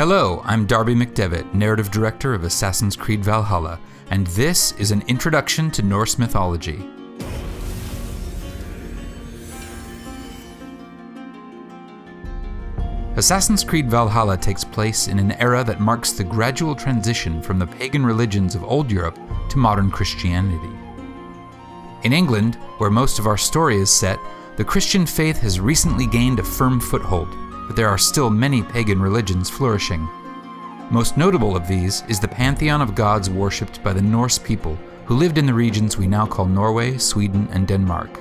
Hello, I'm Darby McDevitt, narrative director of Assassin's Creed Valhalla, and this is an introduction to Norse mythology. Assassin's Creed Valhalla takes place in an era that marks the gradual transition from the pagan religions of old Europe to modern Christianity. In England, where most of our story is set, the Christian faith has recently gained a firm foothold, but there are still many pagan religions flourishing. Most notable of these is the pantheon of gods worshipped by the Norse people who lived in the regions we now call Norway, Sweden, and Denmark.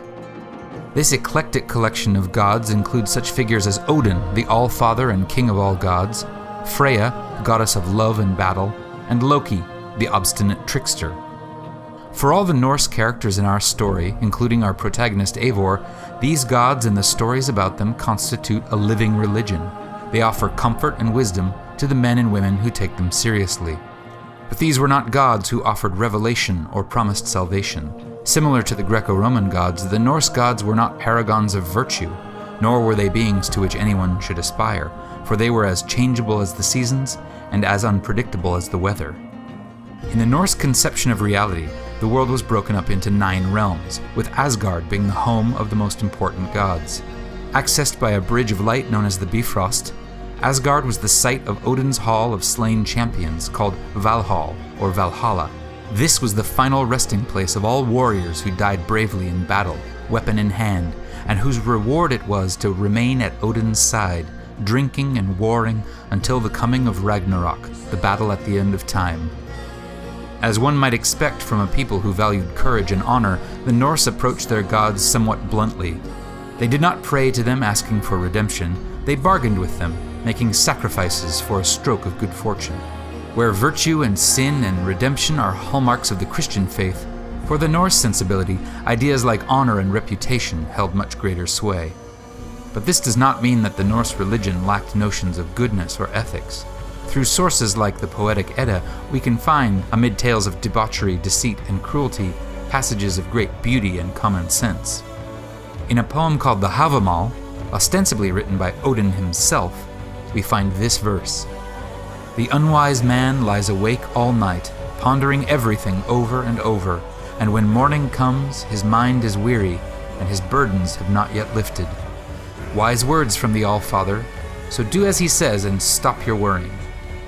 This eclectic collection of gods includes such figures as Odin, the All-Father and King of all gods, Freya, the goddess of love and battle, and Loki, the obstinate trickster. For all the Norse characters in our story, including our protagonist Eivor, these gods and the stories about them constitute a living religion. They offer comfort and wisdom to the men and women who take them seriously. But these were not gods who offered revelation or promised salvation. Similar to the Greco-Roman gods, the Norse gods were not paragons of virtue, nor were they beings to which anyone should aspire, for they were as changeable as the seasons and as unpredictable as the weather. In the Norse conception of reality, the world was broken up into 9 realms, with Asgard being the home of the most important gods. Accessed by a bridge of light known as the Bifrost, Asgard was the site of Odin's Hall of Slain Champions, called Valhall, or Valhalla. This was the final resting place of all warriors who died bravely in battle, weapon in hand, and whose reward it was to remain at Odin's side, drinking and warring until the coming of Ragnarok, the battle at the end of time. As one might expect from a people who valued courage and honor, the Norse approached their gods somewhat bluntly. They did not pray to them asking for redemption, they bargained with them, making sacrifices for a stroke of good fortune. Where virtue and sin and redemption are hallmarks of the Christian faith, for the Norse sensibility, ideas like honor and reputation held much greater sway. But this does not mean that the Norse religion lacked notions of goodness or ethics. Through sources like the poetic Edda, we can find, amid tales of debauchery, deceit, and cruelty, passages of great beauty and common sense. In a poem called the Havamal, ostensibly written by Odin himself, we find this verse: "The unwise man lies awake all night, pondering everything over and over, and when morning comes, his mind is weary, and his burdens have not yet lifted." Wise words from the All-Father, so do as he says and stop your worrying.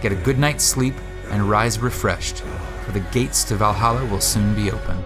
Get a good night's sleep and rise refreshed, for the gates to Valhalla will soon be open.